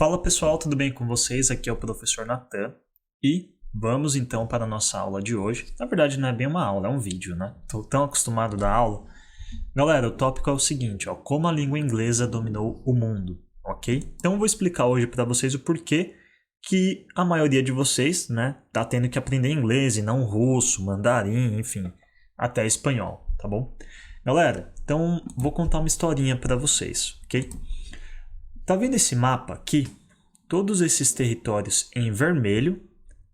Fala pessoal, tudo bem com vocês? Aqui é o professor Natan e vamos então para a nossa aula de hoje. Na verdade não é bem uma aula, é um vídeo, né? Estou tão acostumado da aula. Galera, o tópico é o seguinte, ó, como a língua inglesa dominou o mundo, ok? Então eu vou explicar hoje para vocês o porquê que a maioria de vocês, né, tá tendo que aprender inglês e não russo, mandarim, enfim, até espanhol, tá bom? Galera, então vou contar uma historinha para vocês, ok? Tá vendo esse mapa aqui? Todos esses territórios em vermelho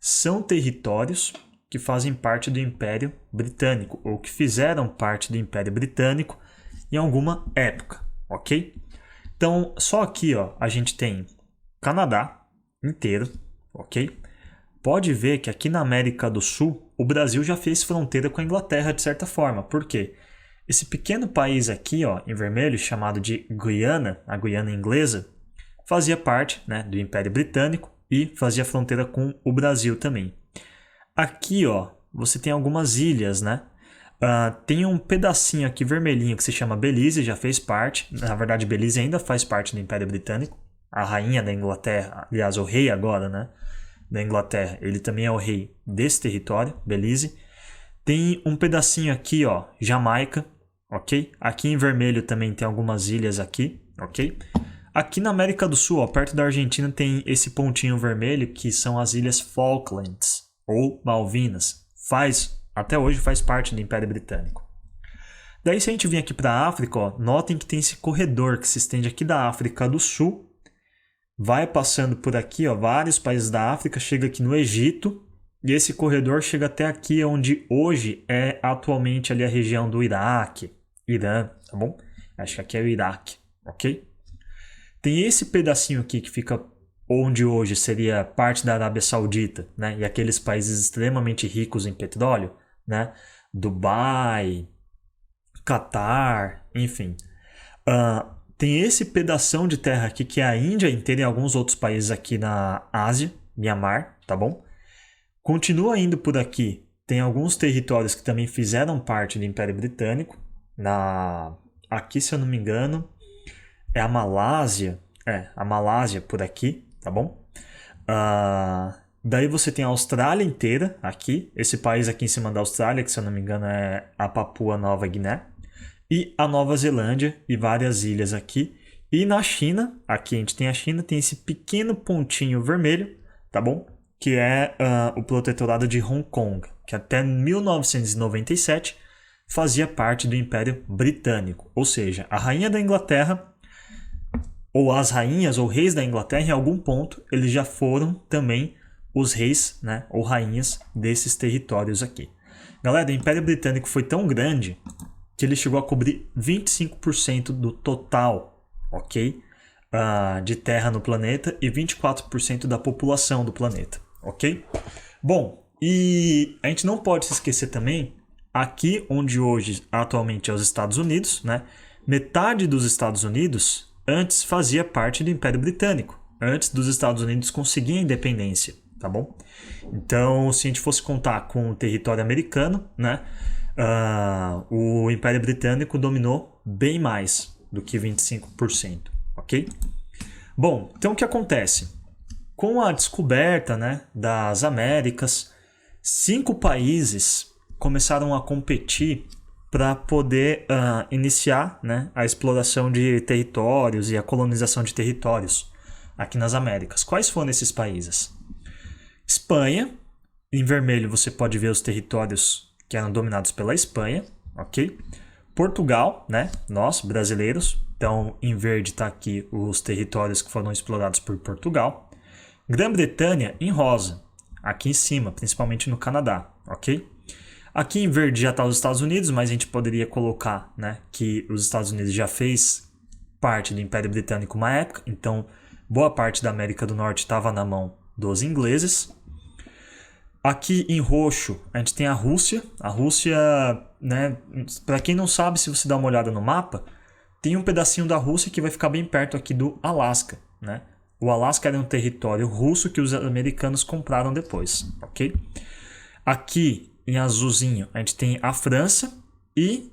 são territórios que fazem parte do Império Britânico ou que fizeram parte do Império Britânico em alguma época, ok? Então, só aqui ó, a gente tem Canadá inteiro, ok? Pode ver que aqui na América do Sul, o Brasil já fez fronteira com a Inglaterra de certa forma. Por quê? Esse pequeno país aqui, ó, em vermelho, chamado de Guiana, a Guiana inglesa, fazia parte, né, do Império Britânico e fazia fronteira com o Brasil também. Aqui, ó, você tem algumas ilhas, né? Tem um pedacinho aqui vermelhinho que se chama Belize, já fez parte. Na verdade, Belize ainda faz parte do Império Britânico. A rainha da Inglaterra, aliás, o rei agora, né, da Inglaterra, ele também é o rei desse território, Belize. Tem um pedacinho aqui, ó, Jamaica, ok? Aqui em vermelho também tem algumas ilhas aqui, ok? Aqui na América do Sul, ó, perto da Argentina, tem esse pontinho vermelho que são as Ilhas Falklands ou Malvinas. Até hoje faz parte do Império Britânico. Daí se a gente vir aqui para a África, ó, notem que tem esse corredor que se estende aqui da África do Sul, vai passando por aqui, ó, vários países da África, chega aqui no Egito, e esse corredor chega até aqui, onde hoje é atualmente ali a região do Iraque, Irã, tá bom? Acho que aqui é o Iraque, ok? Tem esse pedacinho aqui que fica onde hoje seria parte da Arábia Saudita, né? E aqueles países extremamente ricos em petróleo, né? Dubai, Catar, enfim. Tem esse pedação de terra aqui que é a Índia inteira e alguns outros países aqui na Ásia, Myanmar, tá bom? Continua indo por aqui, tem alguns territórios que também fizeram parte do Império Britânico. Aqui, se eu não me engano, é a Malásia. A Malásia por aqui, tá bom? Daí você tem a Austrália inteira aqui. Esse país aqui em cima da Austrália, que se eu não me engano é a Papua Nova Guiné. E a Nova Zelândia e várias ilhas aqui. E na China, aqui a gente tem a China, tem esse pequeno pontinho vermelho, tá bom? Que é o protetorado de Hong Kong, que até 1997 fazia parte do Império Britânico. Ou seja, a rainha da Inglaterra, ou as rainhas ou reis da Inglaterra, em algum ponto, eles já foram também os reis, né, ou rainhas desses territórios aqui. Galera, o Império Britânico foi tão grande que ele chegou a cobrir 25% do total, ok? De terra no planeta e 24% da população do planeta, ok? Bom, e a gente não pode se esquecer também, aqui onde hoje atualmente é os Estados Unidos, né? Metade dos Estados Unidos antes fazia parte do Império Britânico, antes dos Estados Unidos conseguirem a independência, tá bom? Então, se a gente fosse contar com o território americano, né? O Império Britânico dominou bem mais do que 25%. Ok? Bom, então o que acontece? Com a descoberta, né, das Américas, 5 países começaram a competir para poder iniciar, né, a exploração de territórios e a colonização de territórios aqui nas Américas. Quais foram esses países? Espanha, em vermelho você pode ver os territórios que eram dominados pela Espanha, ok? Portugal, né, nós brasileiros. Então, em verde está aqui os territórios que foram explorados por Portugal. Grã-Bretanha em rosa, aqui em cima, principalmente no Canadá, ok? Aqui em verde já está os Estados Unidos, mas a gente poderia colocar, né, que os Estados Unidos já fez parte do Império Britânico uma época, então boa parte da América do Norte estava na mão dos ingleses. Aqui em roxo a gente tem a Rússia. A Rússia, né, para quem não sabe, se você dá uma olhada no mapa, tem um pedacinho da Rússia que vai ficar bem perto aqui do Alasca, né? O Alasca era um território russo que os americanos compraram depois, ok? Aqui em azulzinho a gente tem a França e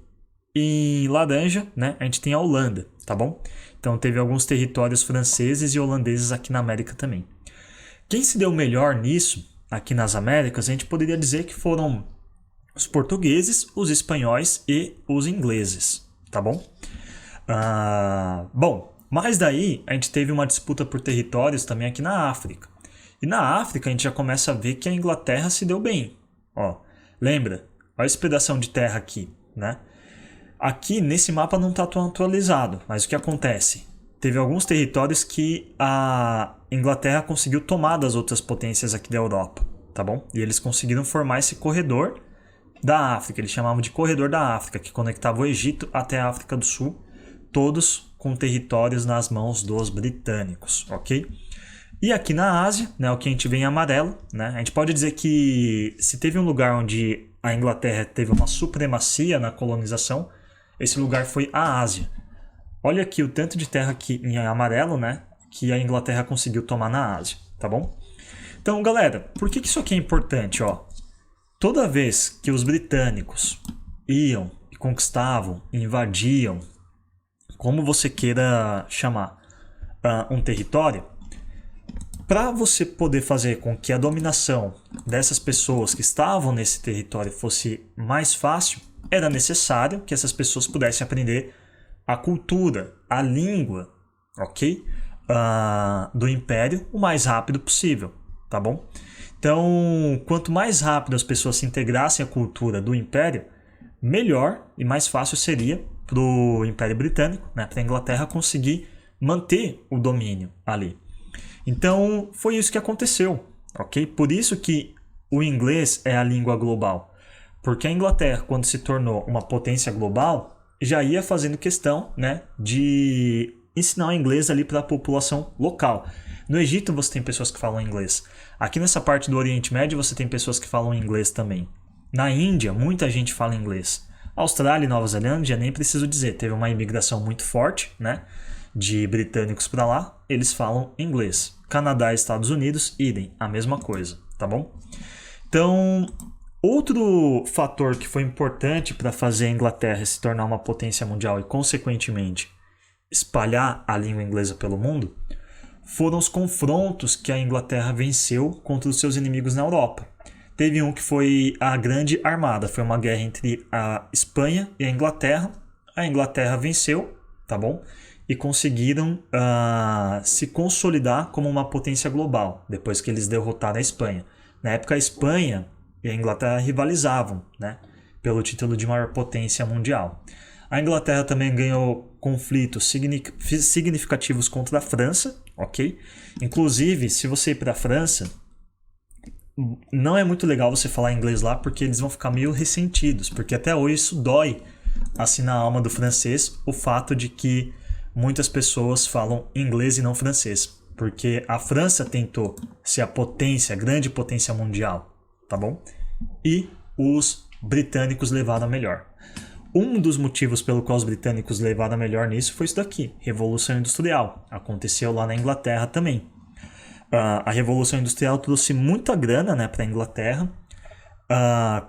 em laranja, né, a gente tem a Holanda, tá bom? Então teve alguns territórios franceses e holandeses aqui na América também. Quem se deu melhor nisso, aqui nas Américas, a gente poderia dizer que foram os portugueses, os espanhóis e os ingleses, tá bom? Bom, mas daí a gente teve uma disputa por territórios também aqui na África. E na África a gente já começa a ver que a Inglaterra se deu bem. Ó, lembra? Olha esse pedação de terra aqui, né? Aqui nesse mapa não está tão atualizado, mas o que acontece? Teve alguns territórios que a Inglaterra conseguiu tomar das outras potências aqui da Europa, tá bom? E eles conseguiram formar esse corredor da África, eles chamavam de corredor da África, que conectava o Egito até a África do Sul, todos com territórios nas mãos dos britânicos, ok? E aqui na Ásia, né, o que a gente vê em amarelo, né, a gente pode dizer que se teve um lugar onde a Inglaterra teve uma supremacia na colonização, esse lugar foi a Ásia. Olha aqui o tanto de terra aqui em amarelo, né, que a Inglaterra conseguiu tomar na Ásia, tá bom? Então, galera, por que isso aqui é importante, ó? Toda vez que os britânicos iam e conquistavam, invadiam, como você queira chamar, um território, para você poder fazer com que a dominação dessas pessoas que estavam nesse território fosse mais fácil, era necessário que essas pessoas pudessem aprender a cultura, a língua, ok? Do império o mais rápido possível, tá bom? Então, quanto mais rápido as pessoas se integrassem à cultura do império, melhor e mais fácil seria para o Império Britânico, né, para a Inglaterra conseguir manter o domínio ali. Então, foi isso que aconteceu, ok? Por isso que o inglês é a língua global. Porque a Inglaterra, quando se tornou uma potência global, já ia fazendo questão, né, de ensinar o inglês ali para a população local. No Egito você tem pessoas que falam inglês. Aqui nessa parte do Oriente Médio você tem pessoas que falam inglês também. Na Índia, muita gente fala inglês. Austrália e Nova Zelândia, nem preciso dizer, teve uma imigração muito forte, né, de britânicos para lá, eles falam inglês. Canadá e Estados Unidos, idem, a mesma coisa, tá bom? Então, outro fator que foi importante para fazer a Inglaterra se tornar uma potência mundial e, consequentemente, espalhar a língua inglesa pelo mundo, foram os confrontos que a Inglaterra venceu contra os seus inimigos na Europa. Teve um que foi a Grande Armada, foi uma guerra entre a Espanha e a Inglaterra. A Inglaterra venceu, tá bom? E conseguiram se consolidar como uma potência global, depois que eles derrotaram a Espanha. Na época, a Espanha e a Inglaterra rivalizavam, né, pelo título de maior potência mundial. A Inglaterra também ganhou conflitos significativos contra a França, ok? Inclusive, se você ir para a França, não é muito legal você falar inglês lá, porque eles vão ficar meio ressentidos, porque até hoje isso dói assim na alma do francês, o fato de que muitas pessoas falam inglês e não francês, porque a França tentou ser a potência, a grande potência mundial, tá bom? E os britânicos levaram a melhor. Um dos motivos pelo qual os britânicos levaram a melhor nisso foi isso daqui, Revolução Industrial. Aconteceu lá na Inglaterra também. A Revolução Industrial trouxe muita grana, né, para a Inglaterra.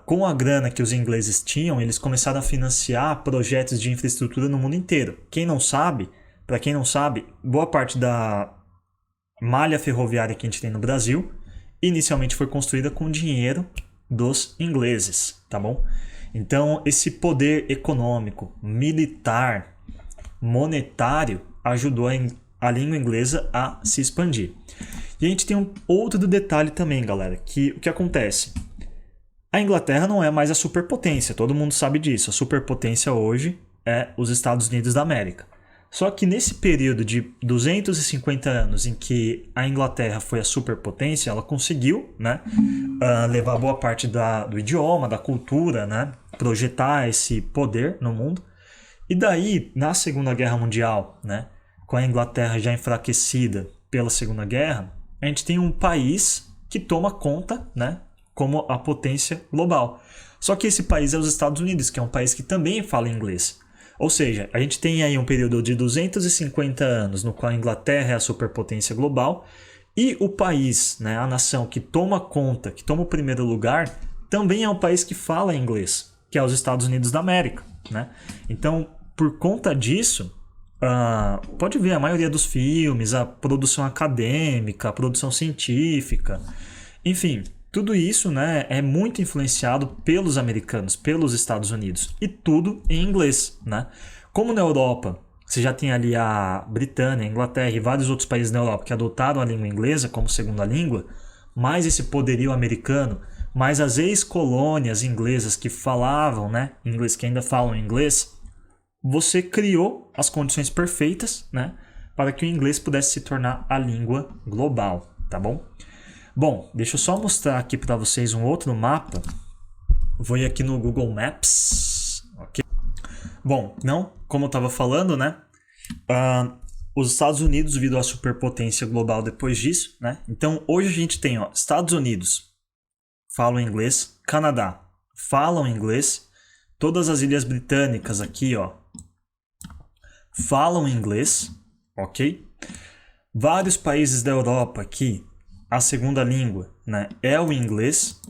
Com a grana que os ingleses tinham, eles começaram a financiar projetos de infraestrutura no mundo inteiro. Para quem não sabe, boa parte da malha ferroviária que a gente tem no Brasil inicialmente foi construída com dinheiro dos ingleses, tá bom? Então, esse poder econômico, militar, monetário ajudou a língua inglesa a se expandir. E a gente tem um outro detalhe também, galera, que o que acontece? A Inglaterra não é mais a superpotência, todo mundo sabe disso. A superpotência hoje é os Estados Unidos da América. Só que nesse período de 250 anos em que a Inglaterra foi a superpotência, ela conseguiu, né, levar boa parte do idioma, da cultura, né, projetar esse poder no mundo. E daí, na Segunda Guerra Mundial, né, com a Inglaterra já enfraquecida pela Segunda Guerra, a gente tem um país que toma conta, né, como a potência global. Só que esse país é os Estados Unidos, que é um país que também fala inglês. Ou seja, a gente tem aí um período de 250 anos no qual a Inglaterra é a superpotência global e o país, né, a nação que toma conta, que toma o primeiro lugar, também é um país que fala inglês, que é os Estados Unidos da América, né? Então, por conta disso, pode ver a maioria dos filmes, a produção acadêmica, a produção científica, enfim, tudo isso, né, é muito influenciado pelos americanos, pelos Estados Unidos, e tudo em inglês, né? Como na Europa você já tem ali a Britânia, a Inglaterra e vários outros países na Europa que adotaram a língua inglesa como segunda língua, mais esse poderio americano, mais as ex-colônias inglesas que falavam, né, inglês, que ainda falam inglês, você criou as condições perfeitas, né, para que o inglês pudesse se tornar a língua global, tá bom? Bom, deixa eu só mostrar aqui para vocês um outro mapa. Vou ir aqui no Google Maps, ok? Bom, não, como eu estava falando, né? Os Estados Unidos virou a superpotência global depois disso, né? Então, hoje a gente tem, ó, Estados Unidos falam inglês, Canadá falam inglês, todas as ilhas britânicas aqui, ó, falam inglês, ok? Vários países da Europa aqui, a segunda língua, né, é o inglês.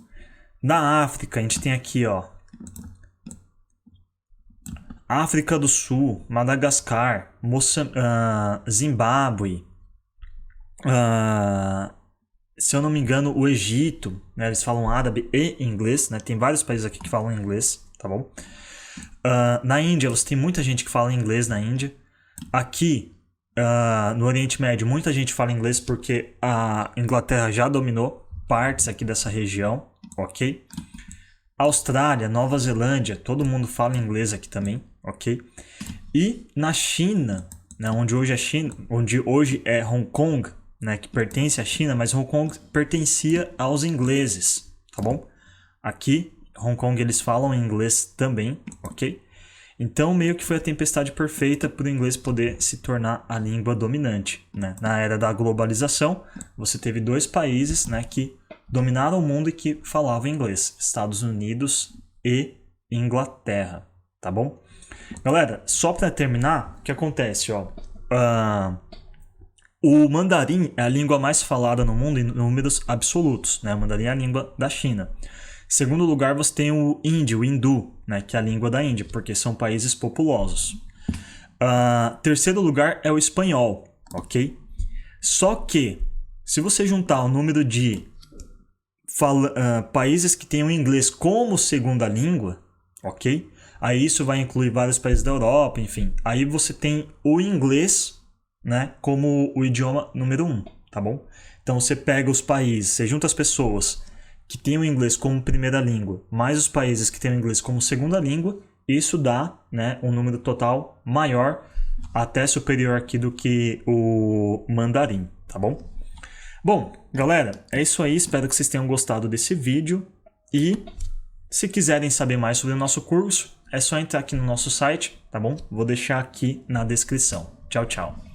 Na África, a gente tem aqui, ó, África do Sul, Madagascar, Zimbábue, se eu não me engano, o Egito, né, eles falam árabe e inglês, né, tem vários países aqui que falam inglês, tá bom? Na Índia, você tem muita gente que fala inglês na Índia. Aqui, no Oriente Médio, muita gente fala inglês porque a Inglaterra já dominou partes aqui dessa região, ok? Austrália, Nova Zelândia, todo mundo fala inglês aqui também, ok? E na China, né, onde hoje é Hong Kong, né, que pertence à China, mas Hong Kong pertencia aos ingleses, tá bom? Aqui, Hong Kong, eles falam inglês também, ok? Então, meio que foi a tempestade perfeita para o inglês poder se tornar a língua dominante, né? Na era da globalização, você teve dois países, né, que dominaram o mundo e que falavam inglês, Estados Unidos e Inglaterra, tá bom? Galera, só para terminar, o que acontece, ó? O mandarim é a língua mais falada no mundo em números absolutos, né? O mandarim é a língua da China. Em segundo lugar, você tem o hindi, o hindu, né? Que é a língua da Índia, porque são países populosos. Terceiro lugar é o espanhol, ok? Só que, se você juntar o número de países que têm o inglês como segunda língua, ok? Aí isso vai incluir vários países da Europa, enfim. Aí você tem o inglês, né, como o idioma número 1, tá bom? Então você pega os países, você junta as pessoas que têm o inglês como primeira língua, mais os países que têm o inglês como segunda língua, isso dá, né, um número total maior, até superior aqui do que o mandarim, tá bom? Bom, galera, é isso aí, espero que vocês tenham gostado desse vídeo e se quiserem saber mais sobre o nosso curso, é só entrar aqui no nosso site, tá bom? Vou deixar aqui na descrição. Tchau, tchau.